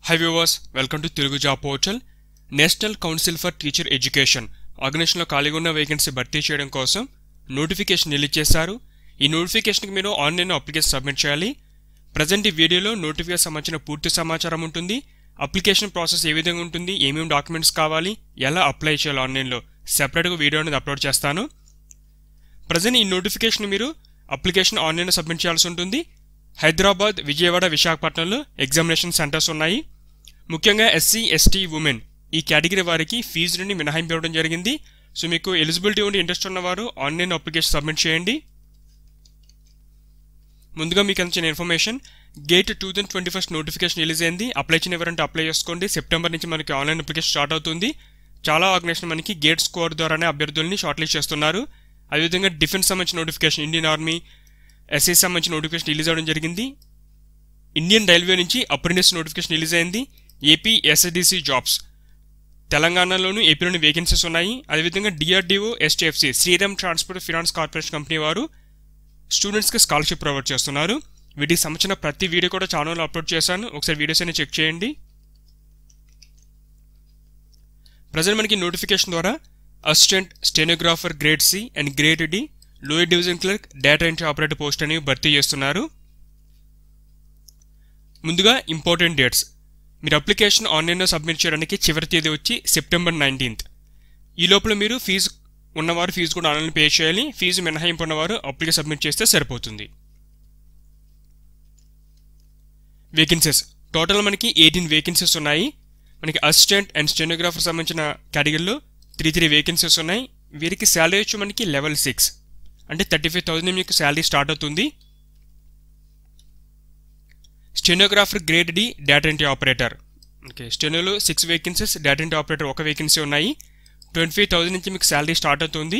Hi viewers, welcome to Telugu Job Portal. National council for teacher education ఆర్గనైజేషన్లో ఖాళీగా ఉన్న vacancy భర్తీ చేయడం కోసం నోటిఫికేషన్ రిలీజ్ చేశారు. ఈ నోటిఫికేషన్కి మీరు ఆన్లైన్లో అప్లికేషన్ సబ్మిట్ చేయాలి. ప్రజెంట్ ఈ వీడియోలో నోటిఫికేషన్ సంబంధించిన పూర్తి సమాచారం ఉంటుంది. అప్లికేషన్ ప్రాసెస్ ఏ విధంగా ఉంటుంది, ఏమేమి డాక్యుమెంట్స్ కావాలి, ఎలా అప్లై చేయాలి ఆన్లైన్లో సెపరేట్గా వీడియో అనేది అప్లోడ్ చేస్తాను. ప్రజెంట్ ఈ నోటిఫికేషన్ మీరు అప్లికేషన్ ఆన్లైన్లో సబ్మిట్ చేయాల్సి ఉంటుంది. హైదరాబాద్, విజయవాడ, విశాఖపట్నంలో ఎగ్జామినేషన్ సెంటర్స్ ఉన్నాయి. ముఖ్యంగా ఎస్సీ, ఎస్టీ, ఉమెన్ ఈ కేటగిరీ వారికి ఫీజు నుండి మినహాయింపు ఇవ్వడం జరిగింది. సో మీకు ఎలిజిబిలిటీ ఉండి ఇంట్రెస్ట్ ఉన్నవారు ఆన్లైన్ అప్లికేషన్ సబ్మిట్ చేయండి. ముందుగా మీకు అందించిన ఇన్ఫర్మేషన్, గేట్ 2021 నోటిఫికేషన్ రిలీజ్ అయింది. అప్లై చేయని ఎవరంటే అప్లై చేసుకోండి. సెప్టెంబర్ నుంచి మనకి ఆన్లైన్ అప్లికేషన్ స్టార్ట్ అవుతుంది. చాలా ఆర్గనైజేషన్ మనకి గేట్ స్కోర్ ద్వారానే అభ్యర్థుల్ని షార్ట్ లిస్ట్ చేస్తున్నారు. అదేవిధంగా డిఫెన్స్ సంబంధించిన నోటిఫికేషన్, ఇండియన్ ఆర్మీ, ఎస్ఎస్ సంబంధించిన నోటిఫికేషన్ రిలీజ్ అవ్వడం జరిగింది. ఇండియన్ రైల్వే నుంచి అప్రెంటిస్ నోటిఫికేషన్ రిలీజ్ అయింది. ఏపీ ఎస్ఎస్డిసి జాబ్స్ తెలంగాణలోను, ఏపీలోని వేకెన్సీస్ ఉన్నాయి. అదేవిధంగా DRDO, STFC Shriram transport finance corporation company వారు స్టూడెంట్స్కి స్కాలర్షిప్ ప్రొవైడ్ చేస్తున్నారు. వీటికి సంబంధించిన ప్రతి వీడియో కూడా ఛానల్లో అప్లోడ్ చేశాను, ఒకసారి వీడియోస్ అన్ని చెక్ చేయండి. ప్రజెంట్ మనకి నోటిఫికేషన్ ద్వారా assistant stenographer grade C and grade D, lower division clerk, data entry operator post అనేవి భర్తీ చేస్తున్నారు. ముందుగా ఇంపార్టెంట్ డేట్స్, మీరు అప్లికేషన్ ఆన్లైన్లో సబ్మిట్ చేయడానికి చివరి తేదీ వచ్చి సెప్టెంబర్ 19th. ఈ లోపల మీరు ఫీజు ఉన్నవారు ఫీజు కూడా ఆన్లైన్ పే చేయాలి. ఫీజు మినహాయింపు ఉన్నవారు అప్లికేషన్ సబ్మిట్ చేస్తే సరిపోతుంది. వేకెన్సీస్ టోటల్ మనకి 18 వేకెన్సీస్ ఉన్నాయి. మనకి అసిస్టెంట్ అండ్ స్టెనోగ్రాఫర్ సంబంధించిన కేటగిరీలో 3 వేకెన్సీస్ ఉన్నాయి. వీరికి శాలరీ వచ్చి మనకి లెవెల్ 6 అంటే 35,000 మీకు శాలరీ స్టార్ట్ అవుతుంది. Stenographer grade D, data entry operator, okay, స్టెనోలో 6 vacancies, data entry operator 1 vacancy ఉన్నాయి. 25,000 నుంచి మీకు శాలరీ స్టార్ట్ అవుతుంది.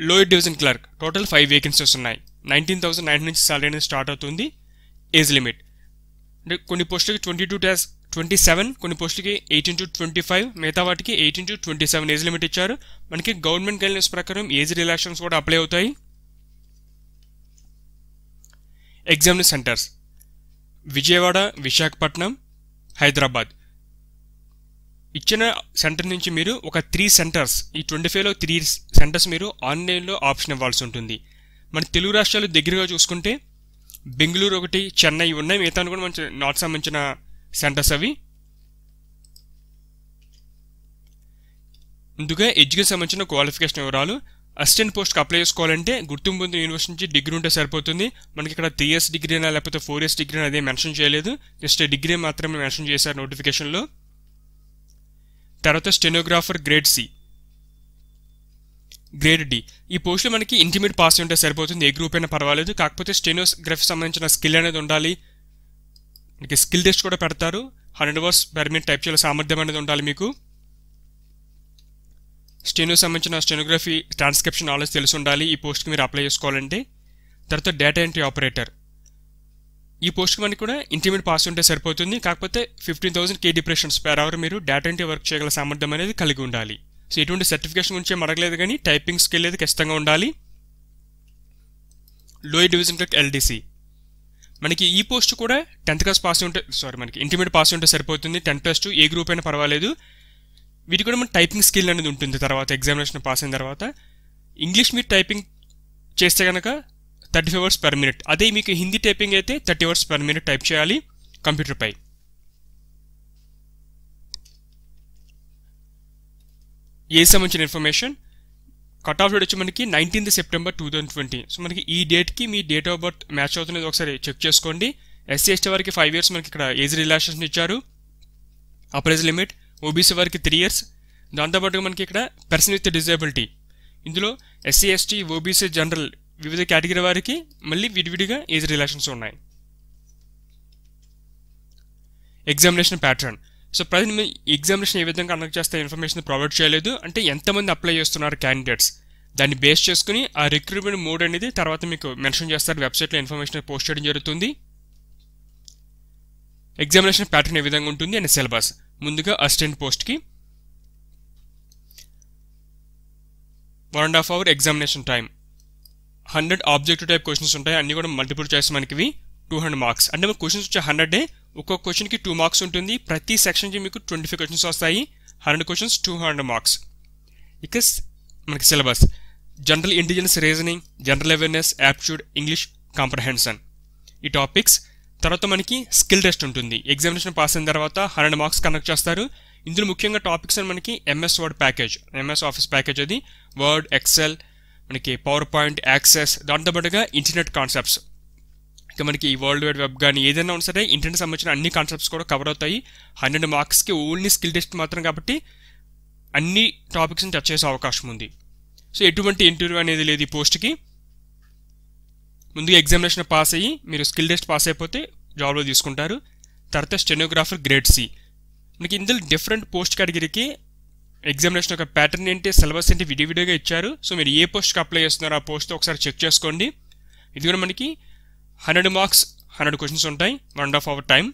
Lower division clerk total 5 vacancies ఉన్నాయి. 19,900 నుంచి శాలరీ అనేది స్టార్ట్ అవుతుంది. ఏజ్ లిమిట్ అంటే కొన్ని పోస్టులకి 22-27, కొన్ని పోస్టులకి 18-25, మిగతా వాటికి 18-27 ఏజ్ లిమిట్ ఇచ్చారు. మనకి గవర్నమెంట్ గైడ్లైన్స్ ప్రకారం ఏజ్ రిలాక్షన్స్ కూడా అప్లై అవుతాయి. Examination centres Vijayawada, Visakhapatnam, Hyderabad. ఇచ్చిన సెంటర్ నుంచి మీరు ఒక 3 సెంటర్స్, ఈ 25లో 3 సెంటర్స్ మీరు ఆన్లైన్లో ఆప్షన్ ఇవ్వాల్సి ఉంటుంది. మన తెలుగు రాష్ట్రాలు దగ్గరగా చూసుకుంటే బెంగళూరు ఒకటి, చెన్నై ఉన్నాయి. మిగతా కూడా మంచి నార్త్ సంబంధించిన సెంటర్స్ అవి. ముందుగా ఎడ్యుకేషన్ సంబంధించిన క్వాలిఫికేషన్ వివరాలు. అసిస్టెంట్ పోస్ట్కి అప్లై చేసుకోవాలంటే గుర్తింపు పొందిన యూనివర్సిటీ నుంచి డిగ్రీ ఉంటే సరిపోతుంది. మనకి ఇక్కడ 3 years డిగ్రీ అయినా లేకపోతే 4 years డిగ్రీ అదే మెన్షన్ చేయలేదు, జస్ట్ డిగ్రీ మాత్రమే మెన్షన్ చేశారు నోటిఫికేషన్లో. తర్వాత stenographer grade C, grade D ఈ పోస్టులో మనకి ఇంటర్మీడియట్ పాస్ ఉంటే సరిపోతుంది. ఏ గ్రూప్ అయినా పర్వాలేదు, కాకపోతే స్టెనోగ్రఫీ సంబంధించిన స్కిల్ అనేది ఉండాలి. మీకు స్కిల్ టెస్ట్ కూడా పెడతారు. 100 words per minute టైప్ చేయాలి సామర్థ్యం అనేది ఉండాలి మీకు. స్టెనో సంబంధించిన స్టెనోగ్రఫీ ట్రాన్స్క్రిప్షన్ నాలెడ్జ్ తెలిసి ఉండాలి ఈ పోస్ట్కి మీరు అప్లై చేసుకోవాలంటే. తర్వాత డేటా ఎంట్రీ ఆపరేటర్, ఈ పోస్ట్కి మనకి కూడా ఇంటర్మీడియట్ పాస్ ఉంటే సరిపోతుంది, కాకపోతే 15,000 kDpressions per hour మీరు డేటా ఎంట్రీ వర్క్ చేయగల సామర్థ్యం అనేది కలిగి ఉండాలి. సో ఎటువంటి సర్టిఫికేషన్ గురించి ఏం అడగలేదు, కానీ టైపింగ్ స్కిల్ అనేది ఖచ్చితంగా ఉండాలి. లోయర్ డివిజన్ క్లర్క్ ఎల్డీసీ, మనకి ఈ పోస్ట్ కూడా 10th class పాస్ ఉంటే మనకి ఇంటర్మీడియట్ పాస్ ఉంటే సరిపోతుంది. 10+2 ఏ గ్రూప్ అయినా పర్వాలేదు. వీటి కూడా మన టైపింగ్ స్కిల్ అనేది ఉంటుంది. తర్వాత ఎగ్జామినేషన్ పాస్ అయిన తర్వాత ఇంగ్లీష్ మీరు టైపింగ్ చేస్తే కనుక 35 words per minute, అదే మీకు హిందీ టైపింగ్ అయితే 30 words per minute టైప్ చేయాలి కంప్యూటర్పై. ఏ సంబంధించిన ఇన్ఫర్మేషన్, కట్ ఆఫ్ డేట్ వచ్చి మనకి 19th September 2020. సో మనకి ఈ డేట్కి మీ డేట్ ఆఫ్ బర్త్ మ్యాచ్ అవుతున్నది ఒకసారి చెక్ చేసుకోండి. ఎస్సీ ఎస్టీ వారికి 5 years మనకి ఇక్కడ ఏజ్ రిలాక్సేషన్ ఇచ్చారు. అప్పర్ ఏజ్ లిమిట్, ఓబీసీ వారికి 3 years. దాంతోపాటుగా మనకి ఇక్కడ పర్సన్ విత్ డిజేబిలిటీ, ఇందులో ఎస్సీ ఎస్టీ ఓబీసీ జనరల్ వివిధ కేటగిరీ వారికి మళ్ళీ విడివిడిగా ఏజ్ రిలాక్షన్స్ ఉన్నాయి. ఎగ్జామినేషన్ ప్యాటర్న్, సో ప్రజెంట్ మీ ఎగ్జామినేషన్ ఏ విధంగా కండక్ట్ చేస్తే ఇన్ఫర్మేషన్ ప్రొవైడ్ చేయలేదు. అంటే ఎంతమంది అప్లై చేస్తున్నారు క్యాండిడేట్స్, దాన్ని బేస్ చేసుకుని ఆ రిక్రూట్మెంట్ మోడ్ అనేది తర్వాత మీకు మెన్షన్ చేస్తారు. వెబ్సైట్లో ఇన్ఫర్మేషన్ పోస్ట్ చేయడం జరుగుతుంది. ఎగ్జామినేషన్ ప్యాటర్న్ ఏ విధంగా ఉంటుంది అండ్ సిలబస్. ముందుగా అసిస్టెంట్ పోస్ట్కి 1.5 hour examination time, 100 objective type questions ఉంటాయి. అన్ని కూడా మల్టిపుల్ చాయిస్ మనకి 200 marks. అంటే మన క్వశ్చన్స్ వచ్చే 100 ఒక్కొక్క క్వశ్చన్కి 2 మార్క్స్ ఉంటుంది. ప్రతి సెక్షన్కి మీకు 25 క్వశ్చన్స్ వస్తాయి. 100 క్వశ్చన్స్ 200 మార్క్స్. ఇక మనకి syllabus general intelligence, reasoning, general awareness, aptitude, English comprehension ఈ టాపిక్స్. తర్వాత మనకి స్కిల్ టెస్ట్ ఉంటుంది. ఎగ్జామినేషన్ పాస్ అయిన తర్వాత 100 మార్క్స్ కండక్ట్ చేస్తారు. ఇందులో ముఖ్యంగా టాపిక్స్ అని మనకి MS word package, MS office package, అది వర్డ్, ఎక్సెల్, మనకి పవర్ పాయింట్, యాక్సెస్, దాంతోపాటుగా ఇంటర్నెట్ కాన్సెప్ట్స్. ఇక మనకి ఈ వరల్డ్ వైడ్ వెబ్ కానీ ఏదైనా ఉన్నా సరే ఇంటర్నెట్ సంబంధించిన అన్ని కాన్సెప్ట్స్ కూడా కవర్ అవుతాయి. 100 మార్క్స్కి ఓన్లీ స్కిల్ టెస్ట్ మాత్రం కాబట్టి అన్ని టాపిక్స్ని టచ్ చేసే అవకాశం ఉంది. సో ఎటువంటి ఇంటర్వ్యూ అనేది లేదు ఈ పోస్ట్కి. ముందుగా ఎగ్జామినేషన్ పాస్ అయ్యి మీరు స్కిల్ టెస్ట్ పాస్ అయిపోతే జాబ్లో తీసుకుంటారు. తర్వాత స్టెనోగ్రాఫర్ గ్రేడ్ సి. మనకి ఇందులో డిఫరెంట్ పోస్ట్ కేటగిరీకి ఎగ్జామినేషన్ యొక్క ప్యాటర్న్ ఏంటి, సిలబస్ ఏంటి విడివిడిగా ఇచ్చారు. సో మీరు ఏ పోస్ట్కి అప్లై చేస్తున్నారో ఆ పోస్ట్ ఒకసారి చెక్ చేసుకోండి. ఇది కూడా మనకి 100 మార్క్స్ 100 క్వశ్చన్స్ ఉంటాయి, 1.5 hour టైం.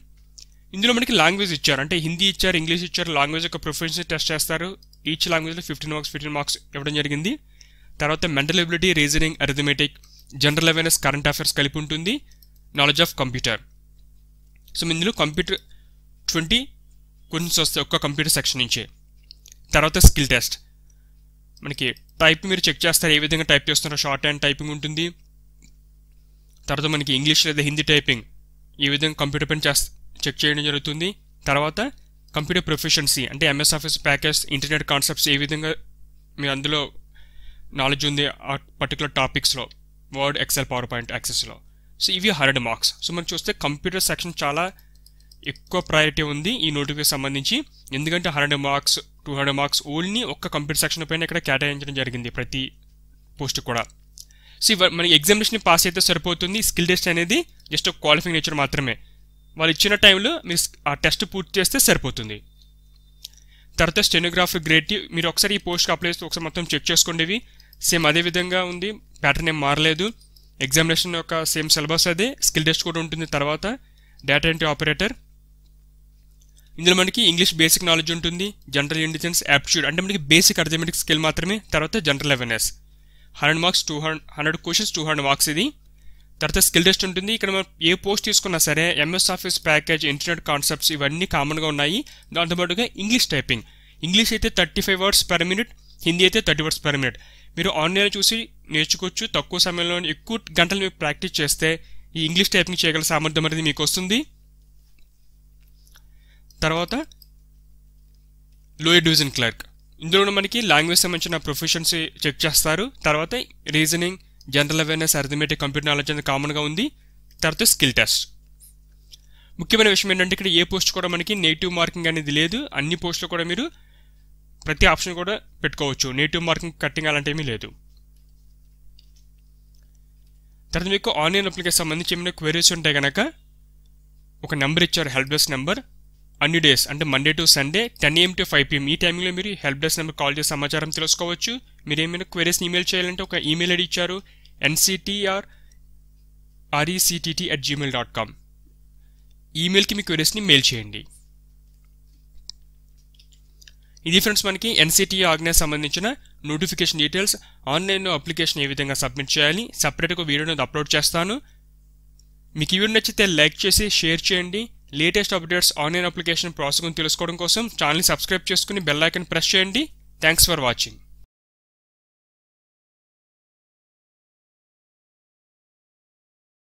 ఇందులో మనకి లాంగ్వేజ్ ఇచ్చారు, అంటే హిందీ ఇచ్చారు, ఇంగ్లీష్ ఇచ్చారు. లాంగ్వేజ్ యొక్క ప్రొఫెషన్సీ టెస్ట్ చేస్తారు. ఈచ్ లాంగ్వేజ్లో 15 మార్క్స్ ఇవ్వడం జరిగింది. తర్వాత mental ability, reasoning, arithmetic, general awareness, current affairs కలిపి ఉంటుంది. Knowledge of computer. సో ఇందులో కంప్యూటర్ 20 క్వశ్చన్స్ వస్తాయి ఒక్క కంప్యూటర్ సెక్షన్ నుంచే. తర్వాత స్కిల్ టెస్ట్ మనకి టైప్ మీరు చెక్ చేస్తారు, ఏ విధంగా టైప్ చేస్తున్నారో షార్ట్ హ్యాండ్ టైపింగ్ ఉంటుంది. తర్వాత మనకి ఇంగ్లీష్ లేదా హిందీ టైపింగ్ ఈ విధంగా కంప్యూటర్ పైన చెక్ చేయడం జరుగుతుంది. తర్వాత కంప్యూటర్ ప్రొఫెషన్సీ అంటే MS office package, internet concepts ఏ విధంగా మీరు అందులో నాలెడ్జ్ ఉంది ఆ పర్టికులర్ టాపిక్స్లో, వర్డ్, ఎక్సెల్, పవర్ పాయింట్, యాక్సెస్లో. సో ఇవి 100 మార్క్స్. సో మనం చూస్తే కంప్యూటర్ సెక్షన్ చాలా ఎక్కువ ప్రయారిటీ ఉంది ఈ నోటిఫికేషన్ సంబంధించి. ఎందుకంటే 100 మార్క్స్ 200 మార్క్స్ ఓన్లీ ఒక్క కంప్యూటర్ సెక్షన్ పైన ఇక్కడ కేటాయించడం జరిగింది ప్రతి పోస్ట్ కూడా. సో మనకి ఎగ్జామినేషన్ పాస్ అయితే సరిపోతుంది. స్కిల్ టెస్ట్ అనేది జస్ట్ ఒక క్వాలిఫైయింగ్ నేచర్ మాత్రమే. వాళ్ళు ఇచ్చిన టైంలో మీరు ఆ టెస్ట్ పూర్తి చేస్తే సరిపోతుంది. తర్వాత స్టెనోగ్రాఫర్ గ్రేడ్ మీరు ఒకసారి ఈ పోస్ట్కి అప్లై చేస్తే ఒకసారి మొత్తం చెక్ చేసుకోండి. ఇవి సేమ్ అదే విధంగా ఉంది, ప్యాటర్న్ ఏం మారలేదు. ఎగ్జామినేషన్ యొక్క సేమ్ సిలబస్ అదే, స్కిల్ టెస్ట్ కూడా ఉంటుంది. తర్వాత డేటా ఎంట్రీ ఆపరేటర్, ఇందులో మనకి ఇంగ్లీష్ బేసిక్ నాలెడ్జ్ ఉంటుంది. జనరల్ ఇంటెలిజెన్స్, యాప్ట్యూడ్ అంటే మనకి బేసిక్ అరిథమెటిక్ స్కిల్ మాత్రమే. తర్వాత general awareness 100 marks 100 questions 200 marks ఇది. తర్వాత స్కిల్ టెస్ట్ ఉంటుంది. ఇక్కడ మనం ఏ పోస్ట్ తీసుకున్నా సరే MS office package, internet concepts ఇవన్నీ కామన్గా ఉన్నాయి. దాంతోపాటుగా ఇంగ్లీష్ టైపింగ్, ఇంగ్లీష్ అయితే 35 words per minute, హిందీ అయితే 30 words per minute. మీరు ఆన్లైన్ చూసి నేర్చుకోవచ్చు. తక్కువ సమయంలో ఎక్కువ గంటలు మీరు ప్రాక్టీస్ చేస్తే ఈ ఇంగ్లీష్ టైపింగ్ చేయగల సామర్థ్యం అనేది మీకు వస్తుంది. తర్వాత లోయర్ డివిజన్ క్లర్క్, ఇందులో మనకి లాంగ్వేజ్ సంబంధించిన ప్రొఫెషన్సీ చెక్ చేస్తారు. తర్వాత reasoning, general awareness, arithmetic, computer knowledge అనేది కామన్గా ఉంది. తర్వాత స్కిల్ టెస్ట్. ముఖ్యమైన విషయం ఏంటంటే ఇక్కడ ఏ పోస్ట్ కూడా మనకి నెగిటివ్ మార్కింగ్ అనేది లేదు. అన్ని పోస్టులు కూడా మీరు ప్రతి ఆప్షన్ కూడా పెట్టుకోవచ్చు. నెగిటివ్ మార్కింగ్, కట్టింగ్ అలాంటి ఏమీ లేదు. తర్వాత మీకు ఆన్లైన్ అప్లికేషన్ సంబంధించి ఏమైనా క్వెరీస్ ఉంటే కనుక ఒక నెంబర్ ఇచ్చారు, హెల్ప్ డెస్క్ నెంబర్. అన్ని డేస్ అంటే Monday to Sunday 10 AM to 5 PM ఈ టైంలో మీరు హెల్ప్ డెస్క్ నెంబర్ కాల్ చేసి సమాచారం తెలుసుకోవచ్చు. మీరు ఏమైనా క్వెరీస్ని ఈమెయిల్ చేయాలంటే ఒక ఈమెయిల్ ఐడి ఇచ్చారు, nctrrectt@gmail.com. ఈమెయిల్కి మీ క్వెరీస్ని మెయిల్ చేయండి. ఇది ఫ్రెండ్స్ మనకి ఎన్సిటిఈ ఆర్గనైజ్ సంబంధించిన నోటిఫికేషన్ డీటెయిల్స్. ఆన్లైన్లో అప్లికేషన్ ఏ విధంగా సబ్మిట్ చేయాలి సపరేట్గా వీడియోని అప్లోడ్ చేస్తాను. మీకు ఈ వీడియో నచ్చితే లైక్ చేసి షేర్ చేయండి. Latest updates online application process గురించి తెలుసుకోవడం కోసం ఛానల్ని సబ్స్క్రైబ్ చేసుకుని బెల్ ఐకాన్ ప్రెస్ చేయండి. Thanks for watching.